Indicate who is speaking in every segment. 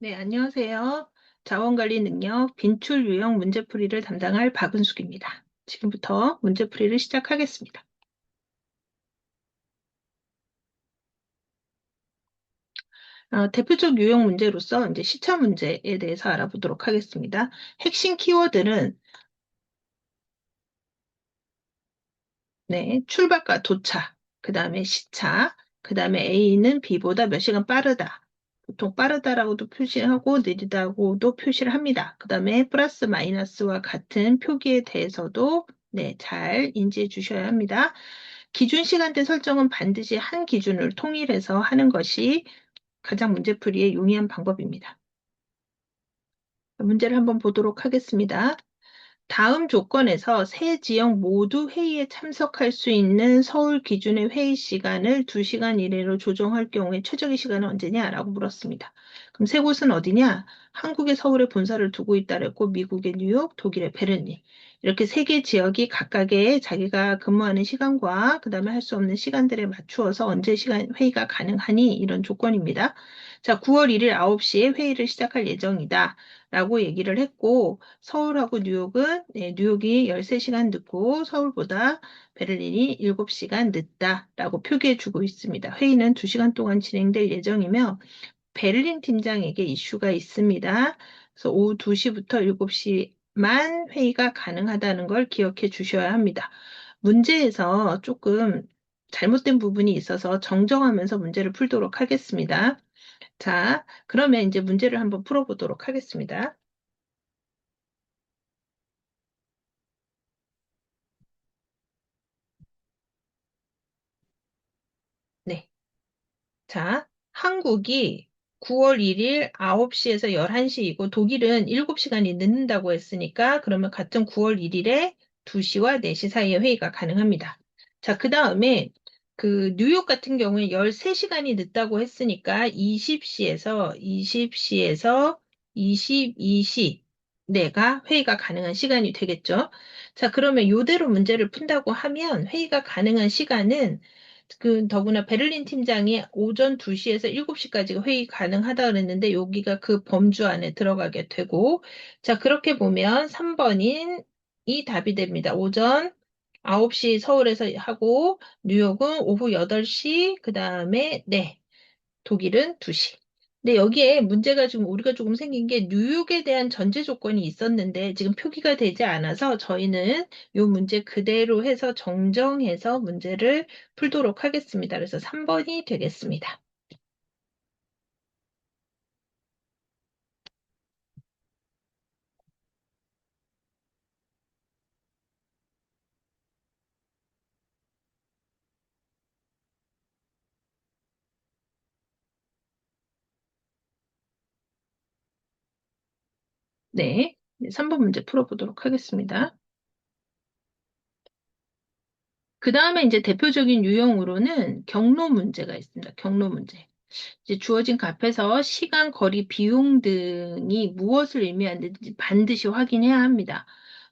Speaker 1: 네, 안녕하세요. 자원관리 능력 빈출 유형 문제풀이를 담당할 박은숙입니다. 지금부터 문제풀이를 시작하겠습니다. 대표적 유형 문제로서 이제 시차 문제에 대해서 알아보도록 하겠습니다. 핵심 키워드는 네, 출발과 도착, 그 다음에 시차, 그 다음에 A는 B보다 몇 시간 빠르다. 보통 빠르다라고도 표시하고 느리다고도 표시를 합니다. 그 다음에 플러스 마이너스와 같은 표기에 대해서도 네, 잘 인지해 주셔야 합니다. 기준 시간대 설정은 반드시 한 기준을 통일해서 하는 것이 가장 문제풀이에 용이한 방법입니다. 문제를 한번 보도록 하겠습니다. 다음 조건에서 세 지역 모두 회의에 참석할 수 있는 서울 기준의 회의 시간을 2시간 이내로 조정할 경우에 최적의 시간은 언제냐라고 물었습니다. 그럼 세 곳은 어디냐? 한국의 서울에 본사를 두고 있다고 했고 미국의 뉴욕, 독일의 베를린. 이렇게 세 개 지역이 각각의 자기가 근무하는 시간과 그다음에 할 수 없는 시간들에 맞추어서 언제 시간 회의가 가능하니 이런 조건입니다. 자, 9월 1일 9시에 회의를 시작할 예정이다. 라고 얘기를 했고, 서울하고 뉴욕은 네, 뉴욕이 13시간 늦고 서울보다 베를린이 7시간 늦다라고 표기해주고 있습니다. 회의는 2시간 동안 진행될 예정이며 베를린 팀장에게 이슈가 있습니다. 그래서 오후 2시부터 7시만 회의가 가능하다는 걸 기억해 주셔야 합니다. 문제에서 조금 잘못된 부분이 있어서 정정하면서 문제를 풀도록 하겠습니다. 자, 그러면 이제 문제를 한번 풀어보도록 하겠습니다. 네. 자, 한국이 9월 1일 9시에서 11시이고 독일은 7시간이 늦는다고 했으니까 그러면 같은 9월 1일에 2시와 4시 사이에 회의가 가능합니다. 자, 그 다음에 그 뉴욕 같은 경우에 13시간이 늦다고 했으니까 20시에서 22시 내가 회의가 가능한 시간이 되겠죠. 자, 그러면 요대로 문제를 푼다고 하면 회의가 가능한 시간은 더구나 베를린 팀장이 오전 2시에서 7시까지가 회의 가능하다 그랬는데 여기가 그 범주 안에 들어가게 되고 자, 그렇게 보면 3번인 이 답이 됩니다. 오전 9시 서울에서 하고 뉴욕은 오후 8시 그다음에 네. 독일은 2시. 근데 여기에 문제가 지금 우리가 조금 생긴 게 뉴욕에 대한 전제 조건이 있었는데 지금 표기가 되지 않아서 저희는 이 문제 그대로 해서 정정해서 문제를 풀도록 하겠습니다. 그래서 3번이 되겠습니다. 네. 3번 문제 풀어보도록 하겠습니다. 그 다음에 이제 대표적인 유형으로는 경로 문제가 있습니다. 경로 문제. 이제 주어진 값에서 시간, 거리, 비용 등이 무엇을 의미하는지 반드시 확인해야 합니다.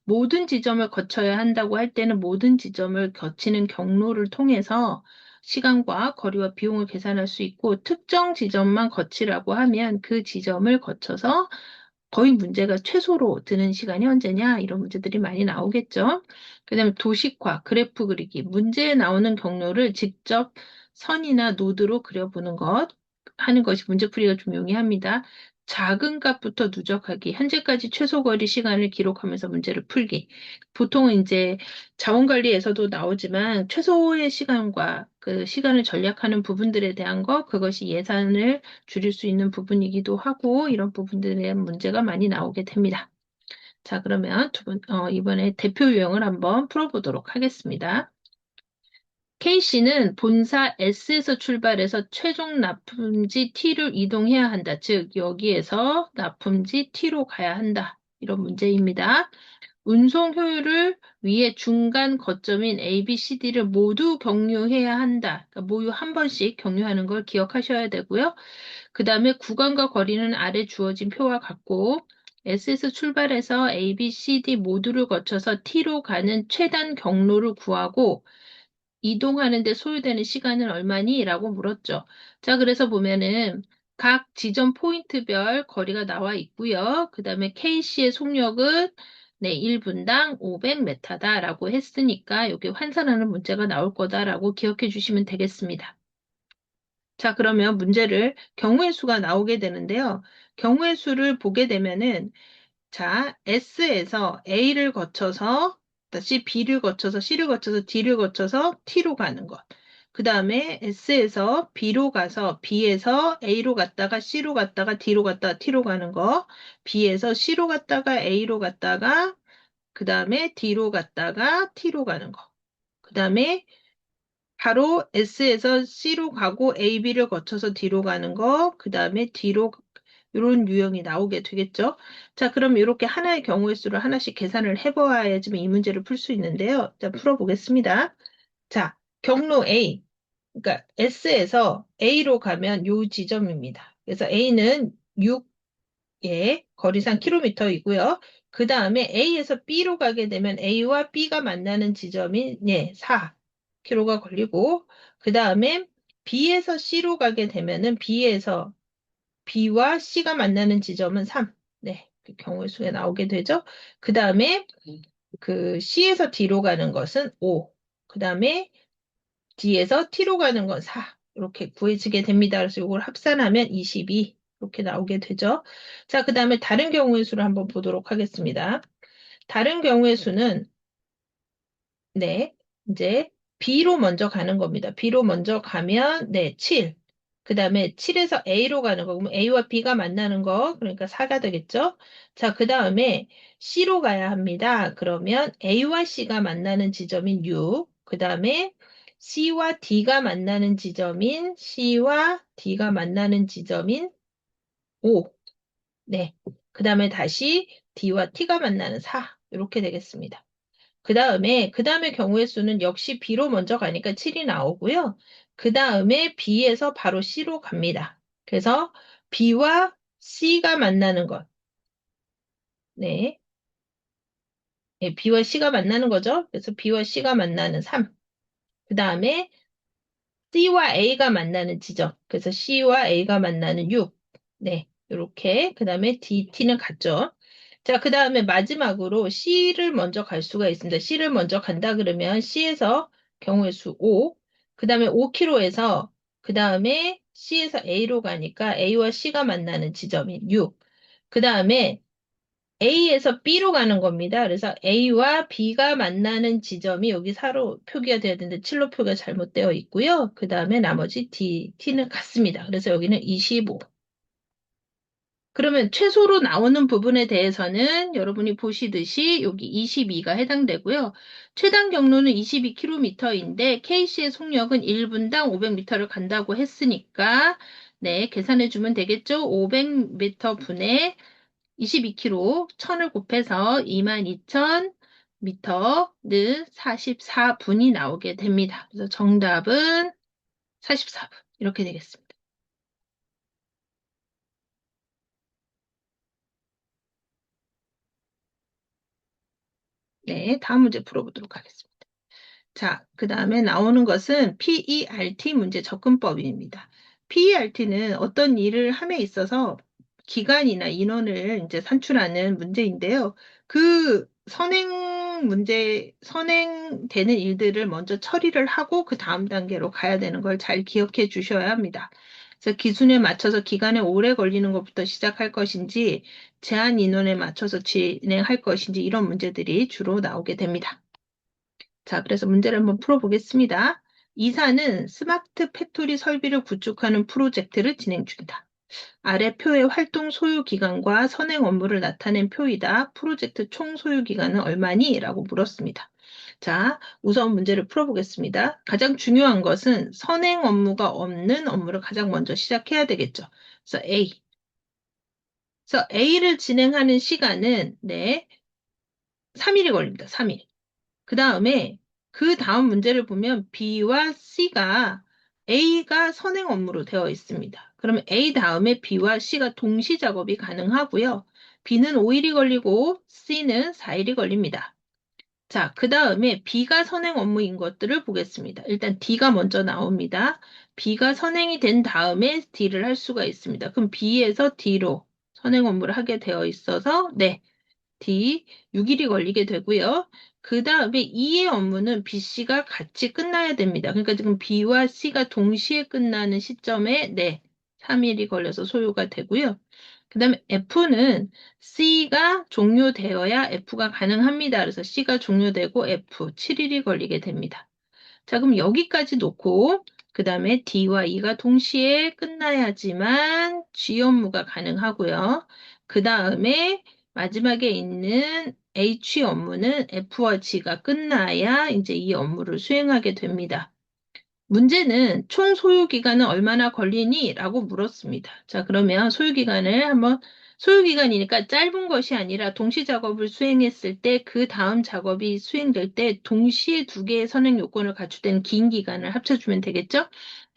Speaker 1: 모든 지점을 거쳐야 한다고 할 때는 모든 지점을 거치는 경로를 통해서 시간과 거리와 비용을 계산할 수 있고 특정 지점만 거치라고 하면 그 지점을 거쳐서 거의 문제가 최소로 드는 시간이 언제냐 이런 문제들이 많이 나오겠죠. 그다음에 도식화, 그래프 그리기, 문제에 나오는 경로를 직접 선이나 노드로 그려보는 것 하는 것이 문제풀이가 좀 용이합니다. 작은 값부터 누적하기, 현재까지 최소 거리 시간을 기록하면서 문제를 풀기. 보통은 이제 자원관리에서도 나오지만 최소의 시간과 그 시간을 절약하는 부분들에 대한 것, 그것이 예산을 줄일 수 있는 부분이기도 하고 이런 부분들에 대한 문제가 많이 나오게 됩니다. 자, 그러면 이번에 대표 유형을 한번 풀어보도록 하겠습니다. K씨는 본사 S에서 출발해서 최종 납품지 T를 이동해야 한다. 즉, 여기에서 납품지 T로 가야 한다. 이런 문제입니다. 운송 효율을 위해 중간 거점인 A, B, C, D를 모두 경유해야 한다. 그러니까 모두 한 번씩 경유하는 걸 기억하셔야 되고요. 그 다음에 구간과 거리는 아래 주어진 표와 같고 S에서 출발해서 A, B, C, D 모두를 거쳐서 T로 가는 최단 경로를 구하고 이동하는 데 소요되는 시간은 얼마니? 라고 물었죠. 자, 그래서 보면은 각 지점 포인트별 거리가 나와 있고요. 그 다음에 K씨의 속력은 네, 1분당 500m다라고 했으니까 여기 환산하는 문제가 나올 거다라고 기억해 주시면 되겠습니다. 자, 그러면 문제를 경우의 수가 나오게 되는데요. 경우의 수를 보게 되면은 자, S에서 A를 거쳐서 다시 B를 거쳐서 C를 거쳐서 D를 거쳐서 T로 가는 것. 그 다음에 S에서 B로 가서 B에서 A로 갔다가 C로 갔다가 D로 갔다가 T로 가는 거. B에서 C로 갔다가 A로 갔다가 그 다음에 D로 갔다가 T로 가는 거. 그 다음에 바로 S에서 C로 가고 A, B를 거쳐서 D로 가는 거, 그 다음에 D로 이런 유형이 나오게 되겠죠. 자, 그럼 이렇게 하나의 경우의 수를 하나씩 계산을 해봐야지만 이 문제를 풀 수 있는데요. 자, 풀어보겠습니다. 자, 경로 A, 그러니까 S에서 A로 가면 요 지점입니다. 그래서 A는 6의 거리상 킬로미터이고요. 그 다음에 A에서 B로 가게 되면 A와 B가 만나는 지점이 4km가 걸리고, 그 다음에 B에서 C로 가게 되면은 B에서 B와 C가 만나는 지점은 3. 네, 그 경우의 수에 나오게 되죠. 그 다음에 그 C에서 D로 가는 것은 5. 그 다음에 D에서 T로 가는 건 4. 이렇게 구해지게 됩니다. 그래서 이걸 합산하면 22. 이렇게 나오게 되죠. 자, 그 다음에 다른 경우의 수를 한번 보도록 하겠습니다. 다른 경우의 수는 네, 이제 B로 먼저 가는 겁니다. B로 먼저 가면 네, 7. 그 다음에 7에서 A로 가는 거. 그러면 A와 B가 만나는 거. 그러니까 4가 되겠죠? 자, 그 다음에 C로 가야 합니다. 그러면 A와 C가 만나는 지점인 6. 그 다음에 C와 D가 만나는 지점인 C와 D가 만나는 지점인 5. 네. 그 다음에 다시 D와 T가 만나는 4. 이렇게 되겠습니다. 그 다음에 경우의 수는 역시 B로 먼저 가니까 7이 나오고요. 그 다음에 B에서 바로 C로 갑니다. 그래서 B와 C가 만나는 것. 네. 네, B와 C가 만나는 거죠. 그래서 B와 C가 만나는 3. 그 다음에 C와 A가 만나는 지점. 그래서 C와 A가 만나는 6. 네. 이렇게. 그 다음에 D, T는 같죠. 자, 그 다음에 마지막으로 C를 먼저 갈 수가 있습니다. C를 먼저 간다 그러면 C에서 경우의 수 5. 그 다음에 5km에서 그 다음에 C에서 A로 가니까 A와 C가 만나는 지점이 6. 그 다음에 A에서 B로 가는 겁니다. 그래서 A와 B가 만나는 지점이 여기 4로 표기가 되어야 되는데 7로 표기가 잘못되어 있고요. 그 다음에 나머지 D, T는 같습니다. 그래서 여기는 25. 그러면 최소로 나오는 부분에 대해서는 여러분이 보시듯이 여기 22가 해당되고요. 최단 경로는 22km인데 K씨의 속력은 1분당 500m를 간다고 했으니까 네, 계산해 주면 되겠죠? 500m 분에 22km, 1000을 곱해서 22,000m는 44분이 나오게 됩니다. 그래서 정답은 44분. 이렇게 되겠습니다. 네, 다음 문제 풀어보도록 하겠습니다. 자, 그 다음에 나오는 것은 PERT 문제 접근법입니다. PERT는 어떤 일을 함에 있어서 기간이나 인원을 이제 산출하는 문제인데요. 그 선행되는 일들을 먼저 처리를 하고 그 다음 단계로 가야 되는 걸 잘 기억해 주셔야 합니다. 그래서 기준에 맞춰서 기간에 오래 걸리는 것부터 시작할 것인지, 제한 인원에 맞춰서 진행할 것인지, 이런 문제들이 주로 나오게 됩니다. 자, 그래서 문제를 한번 풀어보겠습니다. 이사는 스마트 팩토리 설비를 구축하는 프로젝트를 진행 중이다. 아래 표의 활동 소요 기간과 선행 업무를 나타낸 표이다. 프로젝트 총 소요 기간은 얼마니? 라고 물었습니다. 자, 우선 문제를 풀어보겠습니다. 가장 중요한 것은 선행 업무가 없는 업무를 가장 먼저 시작해야 되겠죠. 그래서 A. 그래서 A를 진행하는 시간은, 네, 3일이 걸립니다. 3일. 그 다음에 그 다음 문제를 보면 B와 C가 A가 선행 업무로 되어 있습니다. 그러면 A 다음에 B와 C가 동시 작업이 가능하고요. B는 5일이 걸리고 C는 4일이 걸립니다. 자, 그 다음에 B가 선행 업무인 것들을 보겠습니다. 일단 D가 먼저 나옵니다. B가 선행이 된 다음에 D를 할 수가 있습니다. 그럼 B에서 D로 선행 업무를 하게 되어 있어서, 네, D 6일이 걸리게 되고요. 그 다음에 E의 업무는 B, C가 같이 끝나야 됩니다. 그러니까 지금 B와 C가 동시에 끝나는 시점에, 네, 3일이 걸려서 소요가 되고요. 그 다음에 F는 C가 종료되어야 F가 가능합니다. 그래서 C가 종료되고 F 7일이 걸리게 됩니다. 자, 그럼 여기까지 놓고 그 다음에 D와 E가 동시에 끝나야지만 G 업무가 가능하고요. 그 다음에 마지막에 있는 H 업무는 F와 G가 끝나야 이제 이 업무를 수행하게 됩니다. 문제는 총 소요 기간은 얼마나 걸리니? 라고 물었습니다. 자, 그러면 소요 기간을 한번, 소요 기간이니까 짧은 것이 아니라 동시 작업을 수행했을 때 그 다음 작업이 수행될 때 동시에 두 개의 선행 요건을 갖추된 긴 기간을 합쳐주면 되겠죠?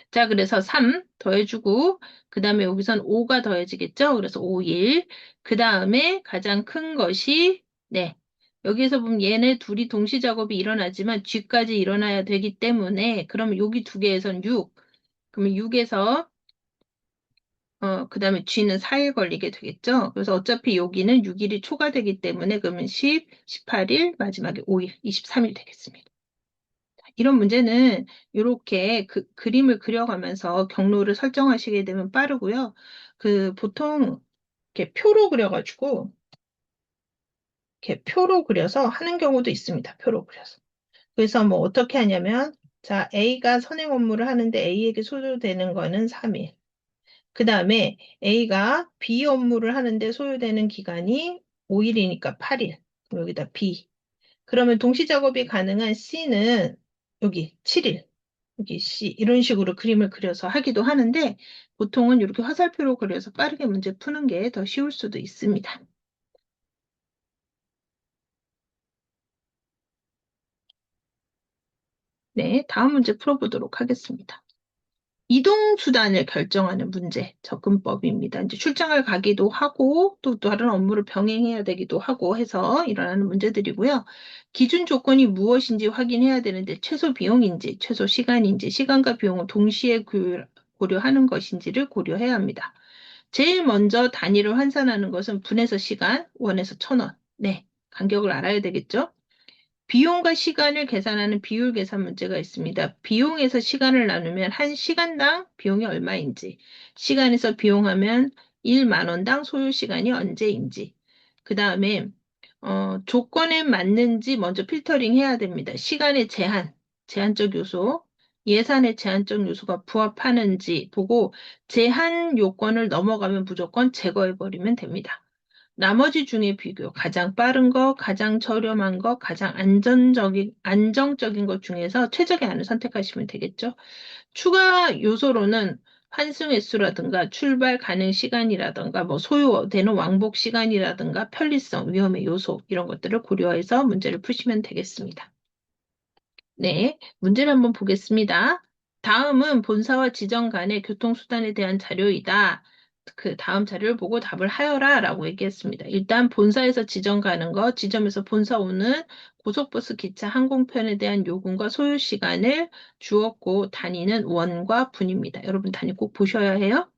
Speaker 1: 자, 그래서 3 더해주고, 그 다음에 여기선 5가 더해지겠죠? 그래서 5일. 그 다음에 가장 큰 것이, 네. 여기에서 보면 얘네 둘이 동시 작업이 일어나지만 G까지 일어나야 되기 때문에, 그러면 여기 두 개에선 6. 그러면 6에서, 그 다음에 G는 4일 걸리게 되겠죠? 그래서 어차피 여기는 6일이 초과되기 때문에, 그러면 10, 18일, 마지막에 5일, 23일 되겠습니다. 이런 문제는 이렇게 그림을 그려가면서 경로를 설정하시게 되면 빠르고요. 보통 이렇게 표로 그려가지고 이렇게 표로 그려서 하는 경우도 있습니다. 표로 그려서. 그래서 뭐 어떻게 하냐면 자, A가 선행 업무를 하는데 A에게 소요되는 거는 3일. 그 다음에 A가 B 업무를 하는데 소요되는 기간이 5일이니까 8일. 여기다 B. 그러면 동시 작업이 가능한 C는 여기 7일. 여기 C 이런 식으로 그림을 그려서 하기도 하는데 보통은 이렇게 화살표로 그려서 빠르게 문제 푸는 게 더 쉬울 수도 있습니다. 네, 다음 문제 풀어보도록 하겠습니다. 이동 수단을 결정하는 문제, 접근법입니다. 이제 출장을 가기도 하고 또 다른 업무를 병행해야 되기도 하고 해서 일어나는 문제들이고요. 기준 조건이 무엇인지 확인해야 되는데 최소 비용인지 최소 시간인지 시간과 비용을 동시에 고려하는 것인지를 고려해야 합니다. 제일 먼저 단위를 환산하는 것은 분에서 시간, 원에서 1,000원. 네, 간격을 알아야 되겠죠? 비용과 시간을 계산하는 비율 계산 문제가 있습니다. 비용에서 시간을 나누면 한 시간당 비용이 얼마인지, 시간에서 비용하면 1만 원당 소요 시간이 언제인지, 그 다음에 조건에 맞는지 먼저 필터링 해야 됩니다. 시간의 제한, 제한적 요소, 예산의 제한적 요소가 부합하는지 보고 제한 요건을 넘어가면 무조건 제거해버리면 됩니다. 나머지 중에 비교, 가장 빠른 거, 가장 저렴한 거, 가장 안정적인 것 중에서 최적의 안을 선택하시면 되겠죠. 추가 요소로는 환승 횟수라든가 출발 가능 시간이라든가 뭐 소요되는 왕복 시간이라든가 편리성, 위험의 요소 이런 것들을 고려해서 문제를 푸시면 되겠습니다. 네, 문제를 한번 보겠습니다. 다음은 본사와 지점 간의 교통수단에 대한 자료이다. 그 다음 자료를 보고 답을 하여라 라고 얘기했습니다. 일단 본사에서 지점 가는 거, 지점에서 본사 오는 고속버스, 기차, 항공편에 대한 요금과 소요 시간을 주었고 단위는 원과 분입니다. 여러분 단위 꼭 보셔야 해요.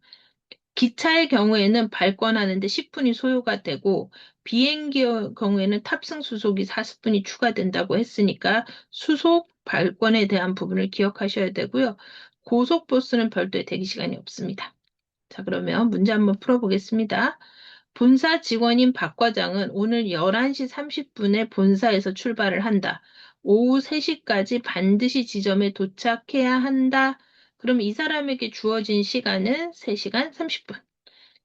Speaker 1: 기차의 경우에는 발권하는데 10분이 소요가 되고 비행기의 경우에는 탑승 수속이 40분이 추가된다고 했으니까 수속 발권에 대한 부분을 기억하셔야 되고요. 고속버스는 별도의 대기 시간이 없습니다. 자, 그러면 문제 한번 풀어보겠습니다. 본사 직원인 박 과장은 오늘 11시 30분에 본사에서 출발을 한다. 오후 3시까지 반드시 지점에 도착해야 한다. 그럼 이 사람에게 주어진 시간은 3시간 30분.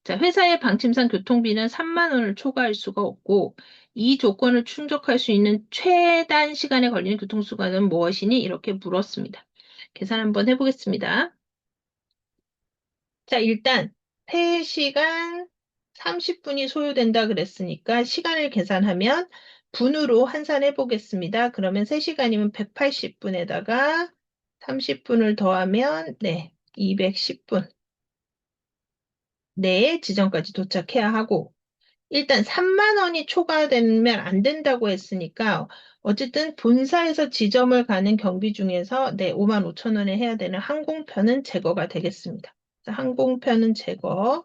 Speaker 1: 자, 회사의 방침상 교통비는 3만 원을 초과할 수가 없고 이 조건을 충족할 수 있는 최단 시간에 걸리는 교통수단은 무엇이니? 이렇게 물었습니다. 계산 한번 해보겠습니다. 자, 일단 3시간 30분이 소요된다 그랬으니까 시간을 계산하면 분으로 환산해 보겠습니다. 그러면 3시간이면 180분에다가 30분을 더하면 네, 210분 내에 지점까지 도착해야 하고 일단 3만 원이 초과되면 안 된다고 했으니까 어쨌든 본사에서 지점을 가는 경비 중에서 네, 5만 5천 원에 해야 되는 항공편은 제거가 되겠습니다. 자, 항공편은 제거,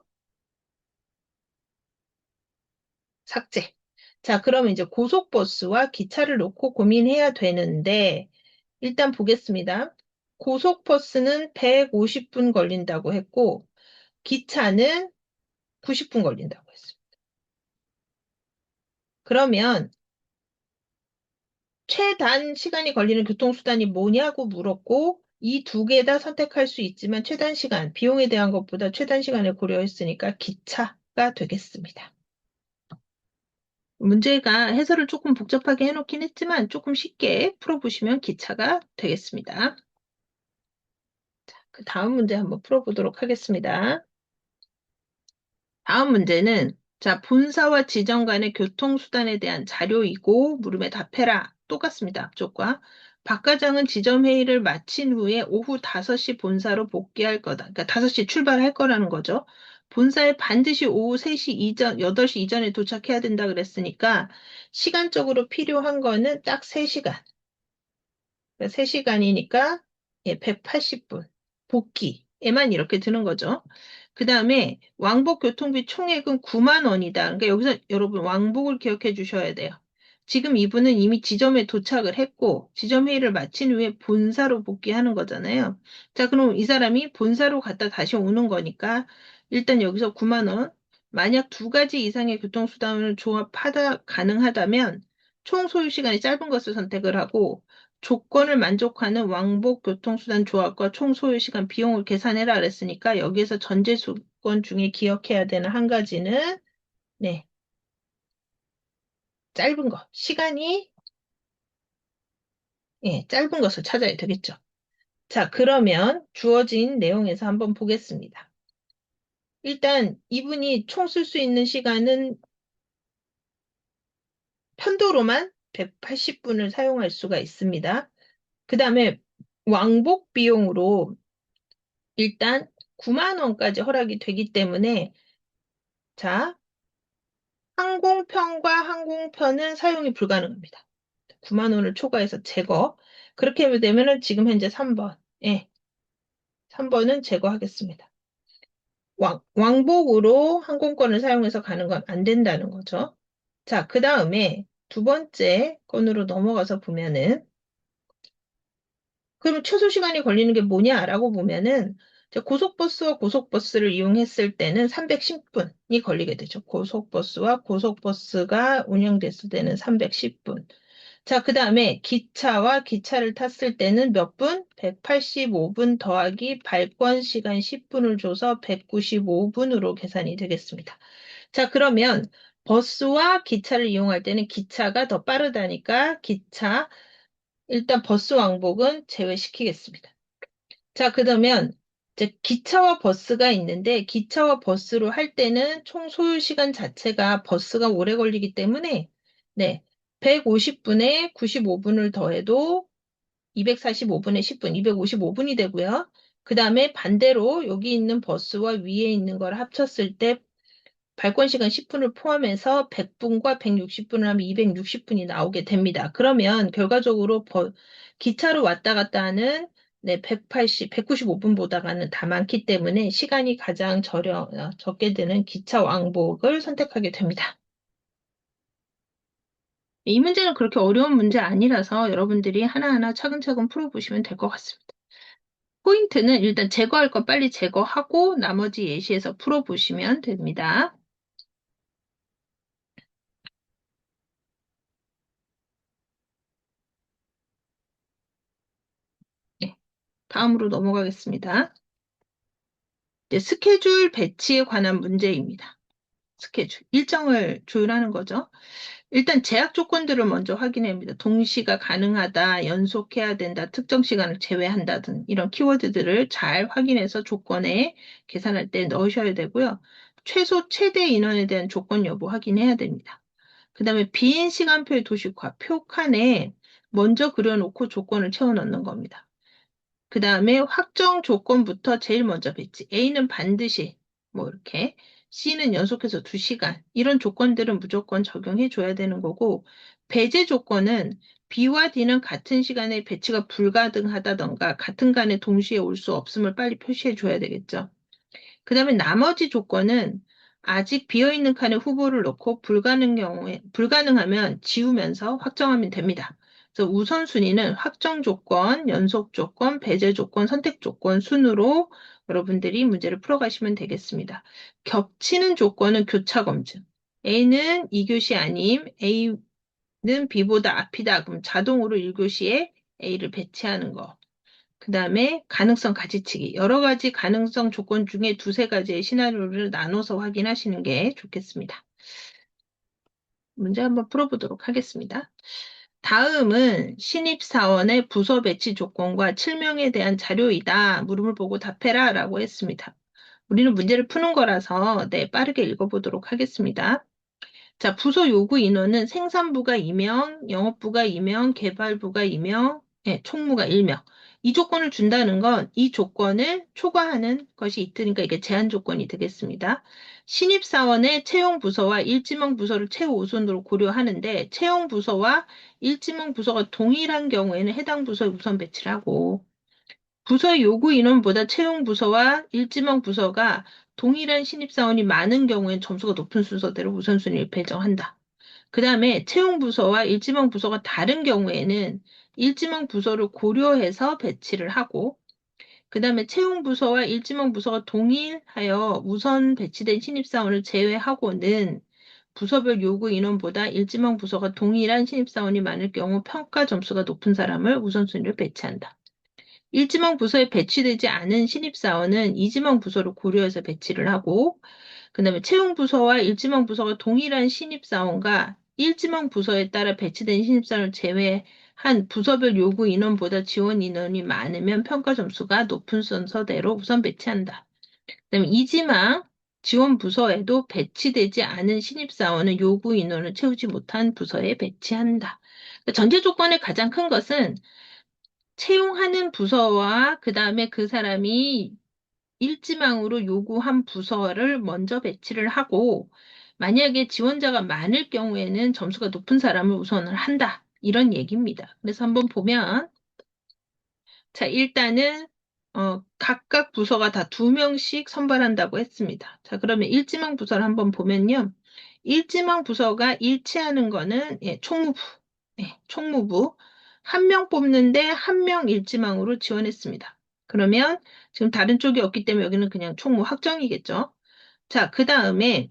Speaker 1: 삭제. 자, 그러면 이제 고속버스와 기차를 놓고 고민해야 되는데, 일단 보겠습니다. 고속버스는 150분 걸린다고 했고, 기차는 90분 걸린다고 했습니다. 그러면 최단 시간이 걸리는 교통수단이 뭐냐고 물었고, 이 두 개 다 선택할 수 있지만 최단 시간, 비용에 대한 것보다 최단 시간을 고려했으니까 기차가 되겠습니다. 문제가 해설을 조금 복잡하게 해놓긴 했지만 조금 쉽게 풀어보시면 기차가 되겠습니다. 그 다음 문제 한번 풀어보도록 하겠습니다. 다음 문제는 자, 본사와 지점 간의 교통수단에 대한 자료이고 물음에 답해라. 똑같습니다. 앞쪽과. 박 과장은 지점 회의를 마친 후에 오후 5시 본사로 복귀할 거다. 그러니까 5시 출발할 거라는 거죠. 본사에 반드시 오후 3시 이전, 8시 이전에 도착해야 된다 그랬으니까 시간적으로 필요한 거는 딱 3시간. 3시간이니까 예, 180분. 복귀에만 이렇게 드는 거죠. 그 다음에 왕복 교통비 총액은 9만 원이다. 그러니까 여기서 여러분 왕복을 기억해 주셔야 돼요. 지금 이분은 이미 지점에 도착을 했고 지점 회의를 마친 후에 본사로 복귀하는 거잖아요. 자, 그럼 이 사람이 본사로 갔다 다시 오는 거니까 일단 여기서 9만 원. 만약 두 가지 이상의 교통수단을 조합하다 가능하다면 총 소요 시간이 짧은 것을 선택을 하고 조건을 만족하는 왕복 교통수단 조합과 총 소요 시간 비용을 계산해라 그랬으니까 여기에서 전제 조건 중에 기억해야 되는 한 가지는 네, 짧은 거. 시간이 예, 짧은 것을 찾아야 되겠죠. 자, 그러면 주어진 내용에서 한번 보겠습니다. 일단 이분이 총 쓸 수 있는 시간은 편도로만 180분을 사용할 수가 있습니다. 그 다음에 왕복 비용으로 일단 9만 원까지 허락이 되기 때문에 자, 항공편과 항공편은 사용이 불가능합니다. 9만 원을 초과해서 제거. 그렇게 되면은 지금 현재 3번. 예, 3번은 제거하겠습니다. 왕복으로 항공권을 사용해서 가는 건 안 된다는 거죠. 자, 그 다음에 두 번째 건으로 넘어가서 보면은 그럼 최소 시간이 걸리는 게 뭐냐라고 보면은 고속버스와 고속버스를 이용했을 때는 310분이 걸리게 되죠. 고속버스와 고속버스가 운영됐을 때는 310분. 자, 그 다음에 기차와 기차를 탔을 때는 몇 분? 185분 더하기 발권 시간 10분을 줘서 195분으로 계산이 되겠습니다. 자, 그러면 버스와 기차를 이용할 때는 기차가 더 빠르다니까 기차, 일단 버스 왕복은 제외시키겠습니다. 자, 그러면 이제 기차와 버스가 있는데 기차와 버스로 할 때는 총 소요 시간 자체가 버스가 오래 걸리기 때문에 네, 150분에 95분을 더해도 245분에 10분, 255분이 되고요. 그 다음에 반대로 여기 있는 버스와 위에 있는 걸 합쳤을 때 발권 시간 10분을 포함해서 100분과 160분을 하면 260분이 나오게 됩니다. 그러면 결과적으로 기차로 왔다 갔다 하는 네, 195분보다는 다 많기 때문에 시간이 가장 적게 드는 기차 왕복을 선택하게 됩니다. 이 문제는 그렇게 어려운 문제 아니라서 여러분들이 하나하나 차근차근 풀어보시면 될 것 같습니다. 포인트는 일단 제거할 거 빨리 제거하고 나머지 예시에서 풀어보시면 됩니다. 네, 다음으로 넘어가겠습니다. 이제 스케줄 배치에 관한 문제입니다. 스케줄, 일정을 조율하는 거죠. 일단 제약 조건들을 먼저 확인합니다. 동시가 가능하다, 연속해야 된다, 특정 시간을 제외한다 등 이런 키워드들을 잘 확인해서 조건에 계산할 때 넣으셔야 되고요. 최소 최대 인원에 대한 조건 여부 확인해야 됩니다. 그 다음에 빈 시간표의 도식화, 표칸에 먼저 그려놓고 조건을 채워 넣는 겁니다. 그 다음에 확정 조건부터 제일 먼저 배치. A는 반드시 뭐 이렇게 C는 연속해서 2시간 이런 조건들은 무조건 적용해 줘야 되는 거고 배제 조건은 B와 D는 같은 시간에 배치가 불가능하다던가 같은 간에 동시에 올 수 없음을 빨리 표시해 줘야 되겠죠. 그 다음에 나머지 조건은 아직 비어있는 칸에 후보를 넣고 불가능하면 지우면서 확정하면 됩니다. 그래서 우선순위는 확정 조건, 연속 조건, 배제 조건, 선택 조건 순으로 여러분들이 문제를 풀어가시면 되겠습니다. 겹치는 조건은 교차 검증. A는 2교시 아님, A는 B보다 앞이다. 그럼 자동으로 1교시에 A를 배치하는 거. 그 다음에 가능성 가지치기. 여러 가지 가능성 조건 중에 두세 가지의 시나리오를 나눠서 확인하시는 게 좋겠습니다. 문제 한번 풀어보도록 하겠습니다. 다음은 신입사원의 부서 배치 조건과 칠명에 대한 자료이다. 물음을 보고 답해라 라고 했습니다. 우리는 문제를 푸는 거라서 빠르게 읽어보도록 하겠습니다. 자, 부서 요구 인원은 생산부가 2명, 영업부가 2명, 개발부가 2명, 총무가 1명. 이 조건을 준다는 건 이 조건을 초과하는 것이 있으니까 이게 제한 조건이 되겠습니다. 신입사원의 채용 부서와 일지명 부서를 최우선으로 고려하는데 채용 부서와 일지명 부서가 동일한 경우에는 해당 부서에 우선 배치를 하고 부서의 요구 인원보다 채용 부서와 일지명 부서가 동일한 신입사원이 많은 경우엔 점수가 높은 순서대로 우선순위를 배정한다. 그 다음에 채용 부서와 일지명 부서가 다른 경우에는 일지명 부서를 고려해서 배치를 하고, 그 다음에 채용 부서와 일지명 부서가 동일하여 우선 배치된 신입사원을 제외하고는 부서별 요구 인원보다 일지명 부서가 동일한 신입사원이 많을 경우 평가 점수가 높은 사람을 우선순위를 배치한다. 일지명 부서에 배치되지 않은 신입사원은 이지명 부서를 고려해서 배치를 하고, 그 다음에 채용부서와 일지망부서가 동일한 신입사원과 일지망 부서에 따라 배치된 신입사원을 제외한 부서별 요구 인원보다 지원 인원이 많으면 평가 점수가 높은 순서대로 우선 배치한다. 그다음에 이지망 지원 부서에도 배치되지 않은 신입사원은 요구 인원을 채우지 못한 부서에 배치한다. 그러니까 전제 조건의 가장 큰 것은 채용하는 부서와 그 다음에 그 사람이 일지망으로 요구한 부서를 먼저 배치를 하고 만약에 지원자가 많을 경우에는 점수가 높은 사람을 우선을 한다. 이런 얘기입니다. 그래서 한번 보면 자, 일단은 각각 부서가 다 2명씩 선발한다고 했습니다. 자, 그러면 일지망 부서를 한번 보면요. 일지망 부서가 일치하는 거는 총무부. 총무부. 한 명 뽑는데 한 명 일지망으로 지원했습니다. 그러면 지금 다른 쪽이 없기 때문에 여기는 그냥 총무 확정이겠죠. 자, 그 다음에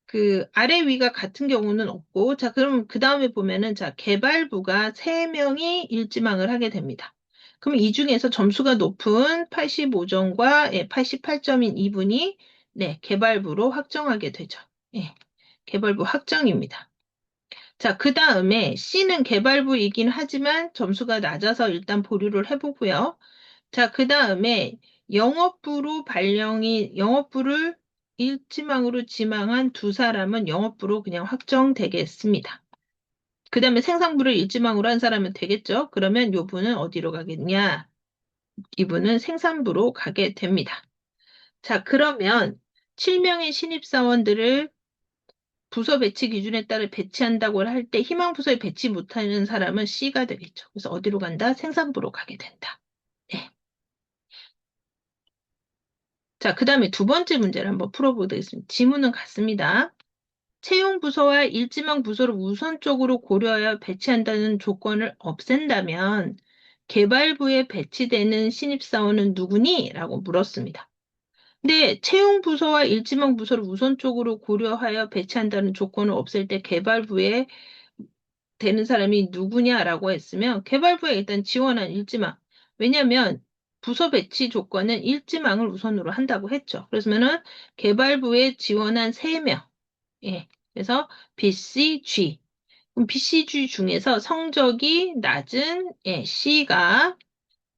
Speaker 1: 그 아래 위가 같은 경우는 없고, 자, 그럼 그 다음에 보면은, 자, 개발부가 3명이 일지망을 하게 됩니다. 그럼 이 중에서 점수가 높은 85점과 88점인 이분이, 개발부로 확정하게 되죠. 개발부 확정입니다. 자, 그 다음에 C는 개발부이긴 하지만 점수가 낮아서 일단 보류를 해보고요. 자, 그 다음에 영업부를 일지망으로 지망한 두 사람은 영업부로 그냥 확정되겠습니다. 그 다음에 생산부를 일지망으로 한 사람은 되겠죠? 그러면 요 분은 어디로 가겠냐? 이분은 생산부로 가게 됩니다. 자, 그러면 7명의 신입사원들을 부서 배치 기준에 따라 배치한다고 할 때 희망부서에 배치 못하는 사람은 C가 되겠죠. 그래서 어디로 간다? 생산부로 가게 된다. 네. 자, 그 다음에 두 번째 문제를 한번 풀어보겠습니다. 지문은 같습니다. 채용 부서와 일지망 부서를 우선적으로 고려하여 배치한다는 조건을 없앤다면 개발부에 배치되는 신입사원은 누구니? 라고 물었습니다. 근데 채용 부서와 일지망 부서를 우선적으로 고려하여 배치한다는 조건을 없앨 때 개발부에 되는 사람이 누구냐라고 했으면 개발부에 일단 지원한 일지망. 왜냐하면 부서 배치 조건은 일지망을 우선으로 한다고 했죠. 그러면은 개발부에 지원한 3명. 그래서 B, C, G. 그럼 B, C, G 중에서 성적이 낮은 C가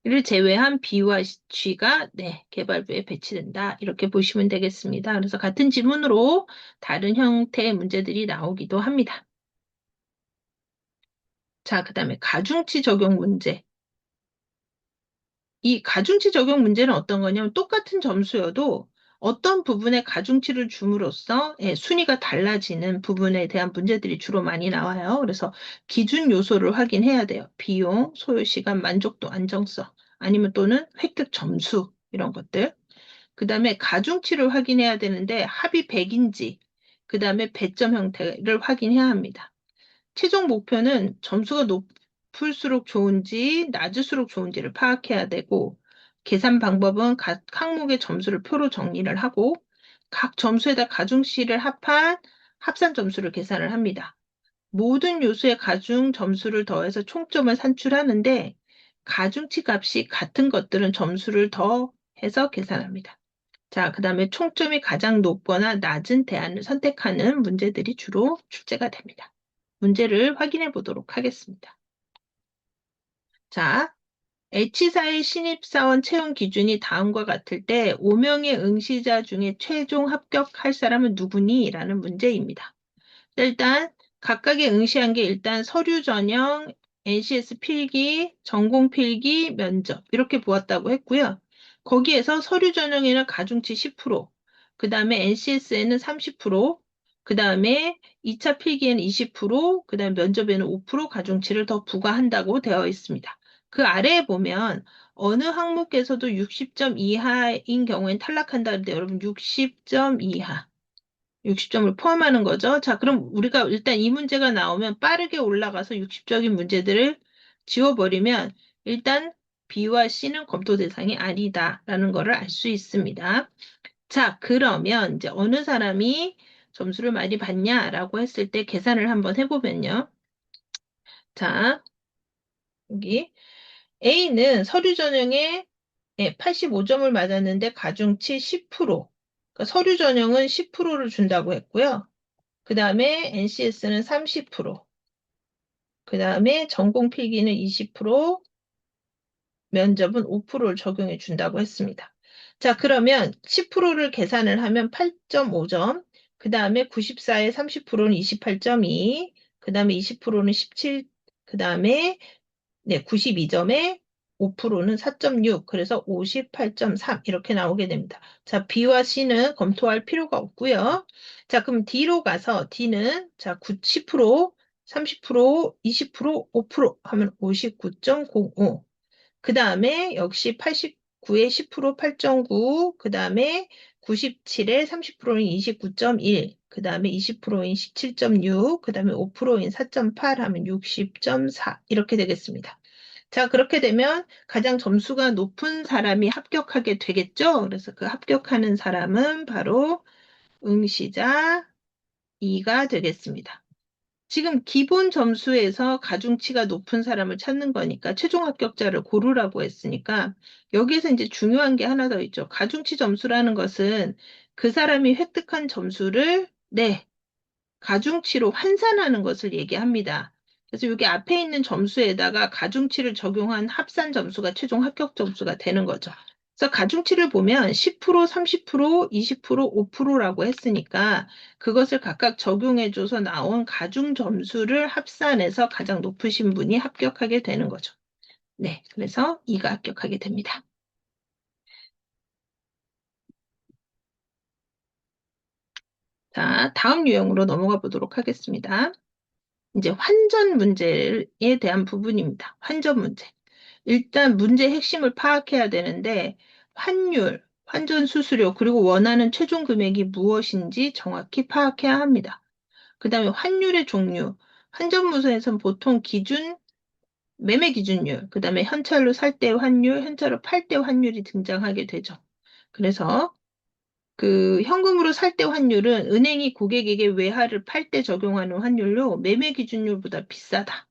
Speaker 1: 를 제외한 B와 G가 개발부에 배치된다. 이렇게 보시면 되겠습니다. 그래서 같은 지문으로 다른 형태의 문제들이 나오기도 합니다. 자, 그 다음에 가중치 적용 문제. 이 가중치 적용 문제는 어떤 거냐면 똑같은 점수여도 어떤 부분에 가중치를 줌으로써 순위가 달라지는 부분에 대한 문제들이 주로 많이 나와요. 그래서 기준 요소를 확인해야 돼요. 비용, 소요 시간, 만족도, 안정성, 아니면 또는 획득 점수 이런 것들. 그 다음에 가중치를 확인해야 되는데 합이 100인지, 그 다음에 배점 형태를 확인해야 합니다. 최종 목표는 점수가 높을수록 좋은지 낮을수록 좋은지를 파악해야 되고, 계산 방법은 각 항목의 점수를 표로 정리를 하고, 각 점수에다 가중치를 합한 합산 점수를 계산을 합니다. 모든 요소의 가중 점수를 더해서 총점을 산출하는데, 가중치 값이 같은 것들은 점수를 더해서 계산합니다. 자, 그 다음에 총점이 가장 높거나 낮은 대안을 선택하는 문제들이 주로 출제가 됩니다. 문제를 확인해 보도록 하겠습니다. 자, H사의 신입사원 채용 기준이 다음과 같을 때 5명의 응시자 중에 최종 합격할 사람은 누구니? 라는 문제입니다. 일단 각각의 응시한 게 일단 서류 전형, NCS 필기, 전공 필기, 면접 이렇게 보았다고 했고요. 거기에서 서류 전형에는 가중치 10%, 그 다음에 NCS에는 30%, 그 다음에 2차 필기에는 20%, 그 다음에 면접에는 5% 가중치를 더 부과한다고 되어 있습니다. 그 아래에 보면 어느 항목에서도 60점 이하인 경우엔 탈락한다는데 여러분 60점 이하. 60점을 포함하는 거죠. 자, 그럼 우리가 일단 이 문제가 나오면 빠르게 올라가서 60적인 문제들을 지워버리면 일단 B와 C는 검토 대상이 아니다라는 거를 알 수 있습니다. 자, 그러면 이제 어느 사람이 점수를 많이 받냐라고 했을 때 계산을 한번 해보면요. 자, 여기 A는 서류 전형에 85점을 맞았는데 가중치 10%. 그러니까 서류 전형은 10%를 준다고 했고요. 그 다음에 NCS는 30%, 그 다음에 전공 필기는 20%, 면접은 5%를 적용해 준다고 했습니다. 자, 그러면 10%를 계산을 하면 8.5점, 그 다음에 94에 30%는 28.2, 그 다음에 20%는 17, 그 다음에 네, 92점에 5%는 4.6, 그래서 58.3 이렇게 나오게 됩니다. 자, B와 C는 검토할 필요가 없고요. 자, 그럼 D로 가서 D는 자, 10%, 30%, 20%, 5% 하면 59.05. 그 다음에 역시 89에 10% 8.9, 그 다음에 97에 30%인 29.1, 그 다음에 20%인 17.6, 그 다음에 5%인 4.8 하면 60.4 이렇게 되겠습니다. 자, 그렇게 되면 가장 점수가 높은 사람이 합격하게 되겠죠? 그래서 그 합격하는 사람은 바로 응시자 2가 되겠습니다. 지금 기본 점수에서 가중치가 높은 사람을 찾는 거니까 최종 합격자를 고르라고 했으니까 여기에서 이제 중요한 게 하나 더 있죠. 가중치 점수라는 것은 그 사람이 획득한 점수를 가중치로 환산하는 것을 얘기합니다. 그래서 여기 앞에 있는 점수에다가 가중치를 적용한 합산 점수가 최종 합격 점수가 되는 거죠. 그래서 가중치를 보면 10%, 30%, 20%, 5%라고 했으니까 그것을 각각 적용해줘서 나온 가중 점수를 합산해서 가장 높으신 분이 합격하게 되는 거죠. 네, 그래서 이가 합격하게 됩니다. 자, 다음 유형으로 넘어가 보도록 하겠습니다. 이제 환전 문제에 대한 부분입니다. 환전 문제. 일단 문제 핵심을 파악해야 되는데 환율, 환전 수수료, 그리고 원하는 최종 금액이 무엇인지 정확히 파악해야 합니다. 그 다음에 환율의 종류, 환전무서에서는 보통 기준, 매매 기준율, 그 다음에 현찰로 살 때 환율, 현찰로 팔 때 환율이 등장하게 되죠. 그래서 그 현금으로 살 때 환율은 은행이 고객에게 외화를 팔 때 적용하는 환율로 매매 기준율보다 비싸다.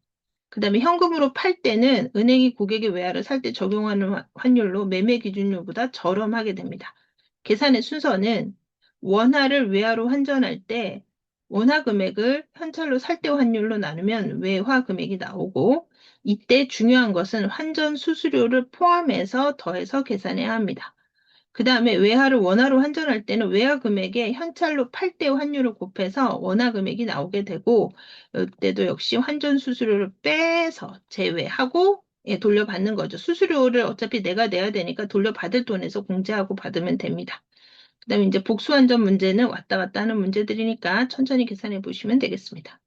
Speaker 1: 그 다음에 현금으로 팔 때는 은행이 고객의 외화를 살 때 적용하는 환율로 매매 기준율보다 저렴하게 됩니다. 계산의 순서는 원화를 외화로 환전할 때 원화 금액을 현찰로 살 때 환율로 나누면 외화 금액이 나오고 이때 중요한 것은 환전 수수료를 포함해서 더해서 계산해야 합니다. 그 다음에 외화를 원화로 환전할 때는 외화 금액에 현찰로 팔 때 환율을 곱해서 원화 금액이 나오게 되고 이때도 역시 환전 수수료를 빼서 제외하고 돌려받는 거죠. 수수료를 어차피 내가 내야 되니까 돌려받을 돈에서 공제하고 받으면 됩니다. 그다음에 이제 복수환전 문제는 왔다 갔다 하는 문제들이니까 천천히 계산해 보시면 되겠습니다.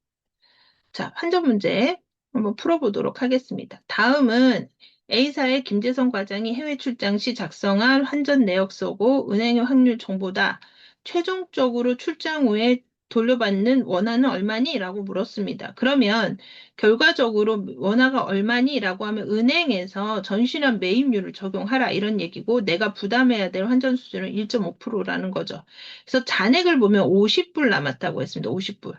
Speaker 1: 자, 환전 문제 한번 풀어보도록 하겠습니다. 다음은 A사의 김재성 과장이 해외 출장 시 작성한 환전 내역서고 은행의 확률 정보다. 최종적으로 출장 후에 돌려받는 원화는 얼마니? 라고 물었습니다. 그러면 결과적으로 원화가 얼마니? 라고 하면 은행에서 전신한 매입률을 적용하라 이런 얘기고 내가 부담해야 될 환전 수수료는 1.5%라는 거죠. 그래서 잔액을 보면 50불 남았다고 했습니다. 50불.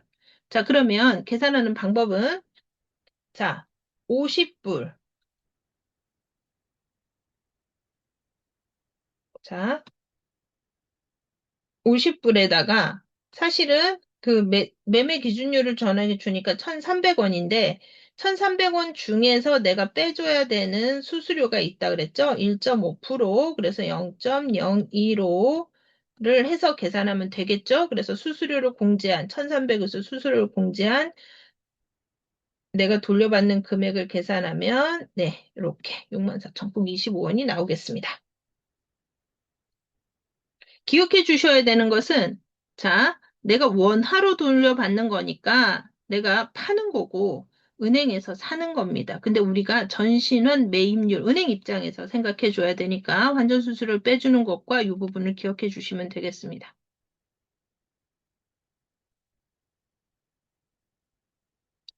Speaker 1: 자, 그러면 계산하는 방법은, 자, 50불. 자, 50불에다가 사실은 그 매매 기준율을 전화해 주니까 1,300원인데 1,300원 중에서 내가 빼줘야 되는 수수료가 있다 그랬죠? 1.5%. 그래서 0.015를 해서 계산하면 되겠죠? 그래서 수수료를 공제한 1,300에서 수수료를 공제한 내가 돌려받는 금액을 계산하면, 네, 이렇게 64,025원이 나오겠습니다. 기억해 주셔야 되는 것은, 자, 내가 원화로 돌려받는 거니까 내가 파는 거고, 은행에서 사는 겁니다. 근데 우리가 전신은 매입률, 은행 입장에서 생각해 줘야 되니까 환전수수료를 빼주는 것과 이 부분을 기억해 주시면 되겠습니다.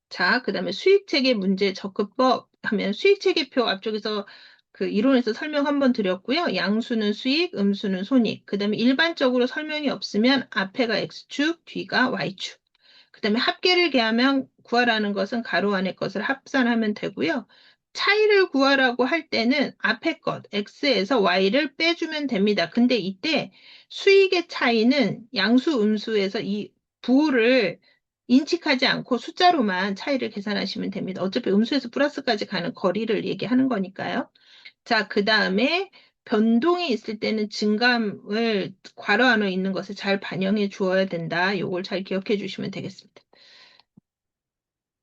Speaker 1: 자, 그 다음에 수익체계 문제 적급법 하면 수익체계표 앞쪽에서 그 이론에서 설명 한번 드렸고요. 양수는 수익, 음수는 손익. 그 다음에 일반적으로 설명이 없으면 앞에가 X축, 뒤가 Y축. 그 다음에 합계를 계하면 구하라는 것은 가로 안의 것을 합산하면 되고요. 차이를 구하라고 할 때는 앞에 것, X에서 Y를 빼주면 됩니다. 근데 이때 수익의 차이는 양수, 음수에서 이 부호를 인식하지 않고 숫자로만 차이를 계산하시면 됩니다. 어차피 음수에서 플러스까지 가는 거리를 얘기하는 거니까요. 자, 그 다음에 변동이 있을 때는 증감을 괄호 안에 있는 것을 잘 반영해 주어야 된다. 요걸 잘 기억해 주시면 되겠습니다.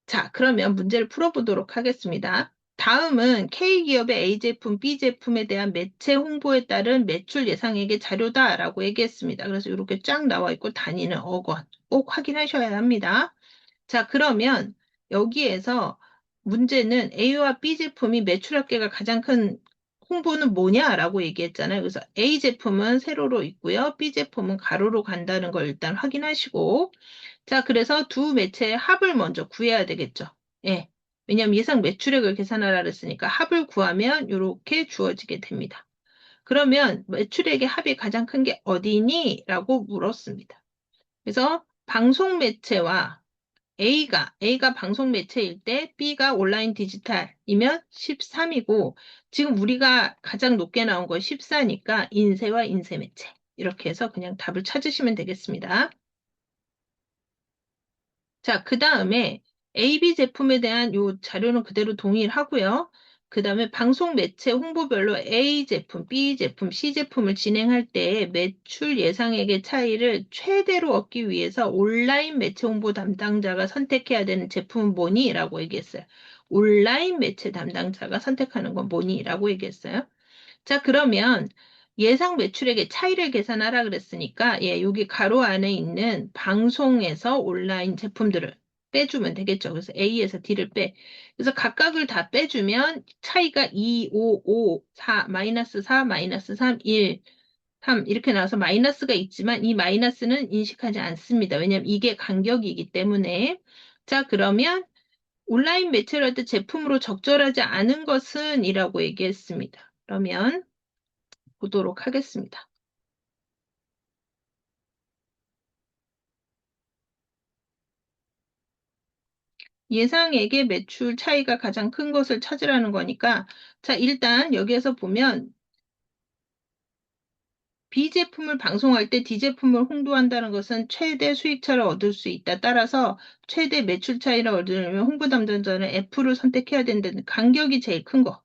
Speaker 1: 자, 그러면 문제를 풀어보도록 하겠습니다. 다음은 K기업의 A제품, B제품에 대한 매체 홍보에 따른 매출 예상액의 자료다라고 얘기했습니다. 그래서 이렇게 쫙 나와 있고 단위는 억 원. 꼭 확인하셔야 합니다. 자, 그러면 여기에서 문제는 A와 B 제품이 매출 합계가 가장 큰 홍보는 뭐냐라고 얘기했잖아요. 그래서 A 제품은 세로로 있고요. B 제품은 가로로 간다는 걸 일단 확인하시고, 자, 그래서 두 매체의 합을 먼저 구해야 되겠죠. 예. 왜냐하면 예상 매출액을 계산하라 그랬으니까 합을 구하면 이렇게 주어지게 됩니다. 그러면 매출액의 합이 가장 큰 게 어디니? 라고 물었습니다. 그래서 방송 매체와 A가 방송 매체일 때 B가 온라인 디지털이면 13이고 지금 우리가 가장 높게 나온 건 14니까 인쇄와 인쇄 매체. 이렇게 해서 그냥 답을 찾으시면 되겠습니다. 자, 그 다음에 AB 제품에 대한 요 자료는 그대로 동일하고요. 그 다음에 방송 매체 홍보별로 A 제품, B 제품, C 제품을 진행할 때 매출 예상액의 차이를 최대로 얻기 위해서 온라인 매체 홍보 담당자가 선택해야 되는 제품은 뭐니? 라고 얘기했어요. 온라인 매체 담당자가 선택하는 건 뭐니? 라고 얘기했어요. 자, 그러면 예상 매출액의 차이를 계산하라 그랬으니까, 예, 여기 가로 안에 있는 방송에서 온라인 제품들을 빼주면 되겠죠. 그래서 A에서 D를 빼. 그래서 각각을 다 빼주면 차이가 2, 5, 5, 4, 마이너스 4, 마이너스 3, 1, 3 이렇게 나와서 마이너스가 있지만 이 마이너스는 인식하지 않습니다. 왜냐하면 이게 간격이기 때문에. 자, 그러면 온라인 매체를 할 때 제품으로 적절하지 않은 것은 이라고 얘기했습니다. 그러면 보도록 하겠습니다. 예상액의 매출 차이가 가장 큰 것을 찾으라는 거니까, 자, 일단 여기에서 보면 B 제품을 방송할 때 D 제품을 홍보한다는 것은 최대 수익차를 얻을 수 있다. 따라서 최대 매출 차이를 얻으려면 홍보 담당자는 F를 선택해야 된다는 간격이 제일 큰 거.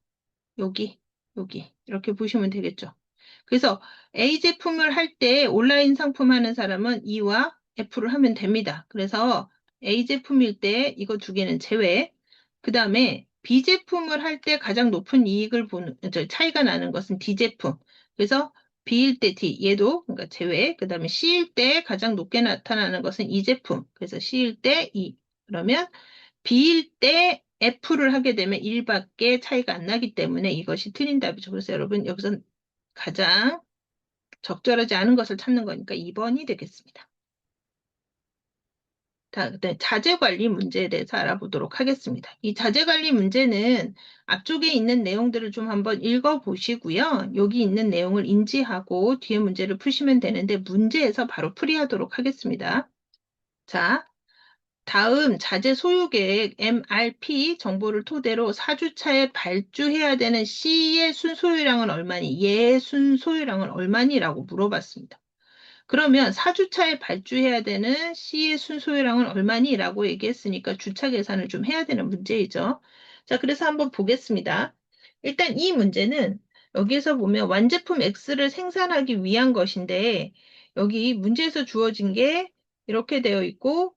Speaker 1: 여기, 여기. 이렇게 보시면 되겠죠. 그래서 A 제품을 할 때 온라인 상품 하는 사람은 E와 F를 하면 됩니다. 그래서 A 제품일 때 이거 두 개는 제외. 그 다음에 B 제품을 할 때 가장 높은 이익을 보는, 차이가 나는 것은 D 제품. 그래서 B일 때 D, 얘도 그러니까 제외. 그 다음에 C일 때 가장 높게 나타나는 것은 이 제품. 그래서 C일 때 E. 그러면 B일 때 F를 하게 되면 1밖에 차이가 안 나기 때문에 이것이 틀린 답이죠. 그래서 여러분 여기서 가장 적절하지 않은 것을 찾는 거니까 2번이 되겠습니다. 네, 자재관리 문제에 대해서 알아보도록 하겠습니다. 이 자재관리 문제는 앞쪽에 있는 내용들을 좀 한번 읽어보시고요. 여기 있는 내용을 인지하고 뒤에 문제를 푸시면 되는데 문제에서 바로 풀이하도록 하겠습니다. 자, 다음 자재 소유 계획 MRP 정보를 토대로 4주차에 발주해야 되는 C의 순소유량은 얼마니? 얘의 순소유량은 얼마니라고 물어봤습니다. 그러면 4주차에 발주해야 되는 C의 순소유량은 얼마니? 라고 얘기했으니까 주차 계산을 좀 해야 되는 문제이죠. 자, 그래서 한번 보겠습니다. 일단 이 문제는 여기에서 보면 완제품 X를 생산하기 위한 것인데 여기 문제에서 주어진 게 이렇게 되어 있고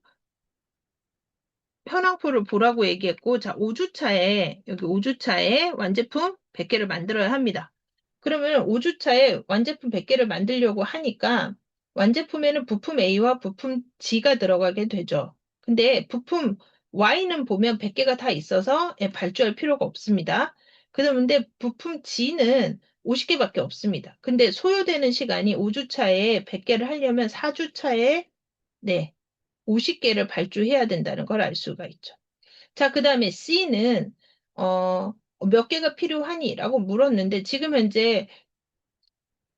Speaker 1: 현황표를 보라고 얘기했고, 자, 5주차에, 여기 5주차에 완제품 100개를 만들어야 합니다. 그러면 5주차에 완제품 100개를 만들려고 하니까 완제품에는 부품 A와 부품 G가 들어가게 되죠. 근데 부품 Y는 보면 100개가 다 있어서 발주할 필요가 없습니다. 그런데 부품 G는 50개밖에 없습니다. 근데 소요되는 시간이 5주차에 100개를 하려면 4주차에 네, 50개를 발주해야 된다는 걸 알 수가 있죠. 자, 그 다음에 C는 몇 개가 필요하니? 라고 물었는데 지금 현재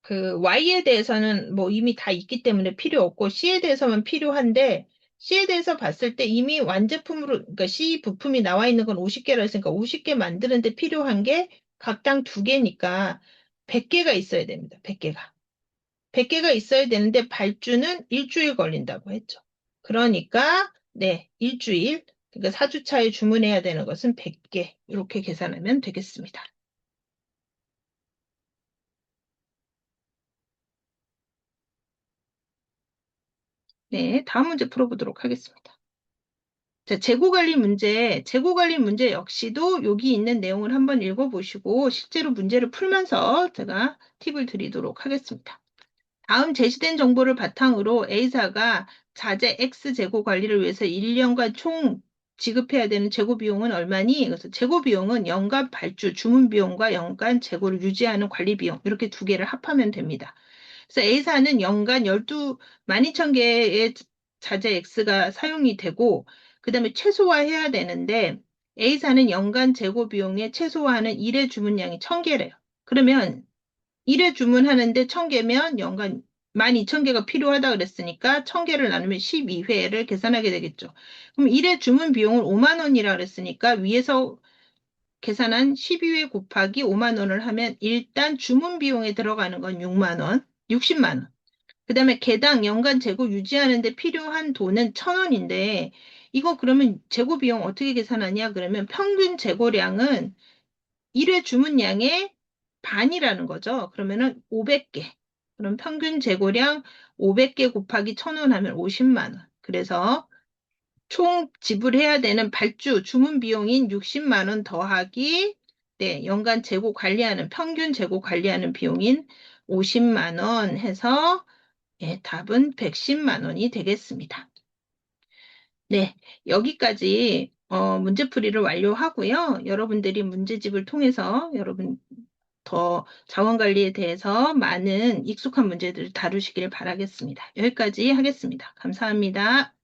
Speaker 1: 그 Y에 대해서는 뭐 이미 다 있기 때문에 필요 없고 C에 대해서만 필요한데 C에 대해서 봤을 때 이미 완제품으로 그러니까 C 부품이 나와 있는 건 50개라 했으니까 50개 만드는데 필요한 게 각당 2개니까 100개가 있어야 됩니다. 100개가. 100개가 있어야 되는데 발주는 일주일 걸린다고 했죠. 그러니까 네, 일주일. 그러니까 4주차에 주문해야 되는 것은 100개. 이렇게 계산하면 되겠습니다. 네, 다음 문제 풀어보도록 하겠습니다. 자, 재고관리 문제 역시도 여기 있는 내용을 한번 읽어보시고 실제로 문제를 풀면서 제가 팁을 드리도록 하겠습니다. 다음 제시된 정보를 바탕으로 A사가 자재 X 재고 관리를 위해서 1년간 총 지급해야 되는 재고 비용은 얼마니? 그래서 재고 비용은 연간 발주, 주문 비용과 연간 재고를 유지하는 관리 비용 이렇게 두 개를 합하면 됩니다. 그래서 A사는 연간 12,000개의 자재 X가 사용이 되고 그다음에 최소화해야 되는데 A사는 연간 재고 비용의 최소화하는 일회 주문량이 1,000개래요. 그러면 1회 주문하는데 1,000개면 연간 12,000개가 필요하다 그랬으니까 1,000개를 나누면 12회를 계산하게 되겠죠. 그럼 1회 주문 비용을 5만 원이라 그랬으니까 위에서 계산한 12회 곱하기 5만 원을 하면 일단 주문 비용에 들어가는 건 6만 원, 60만 원. 그다음에 개당 연간 재고 유지하는데 필요한 돈은 1,000원인데 이거 그러면 재고 비용 어떻게 계산하냐? 그러면 평균 재고량은 1회 주문량의 반이라는 거죠. 그러면은 500개. 그럼 평균 재고량 500개 곱하기 1,000원 하면 50만 원. 그래서 총 지불해야 되는 발주 주문 비용인 60만 원 더하기 네, 연간 재고 관리하는 평균 재고 관리하는 비용인 50만 원 해서 예, 답은 110만 원이 되겠습니다. 네, 여기까지 문제풀이를 완료하고요. 여러분들이 문제집을 통해서 여러분 더 자원관리에 대해서 많은 익숙한 문제들을 다루시길 바라겠습니다. 여기까지 하겠습니다. 감사합니다.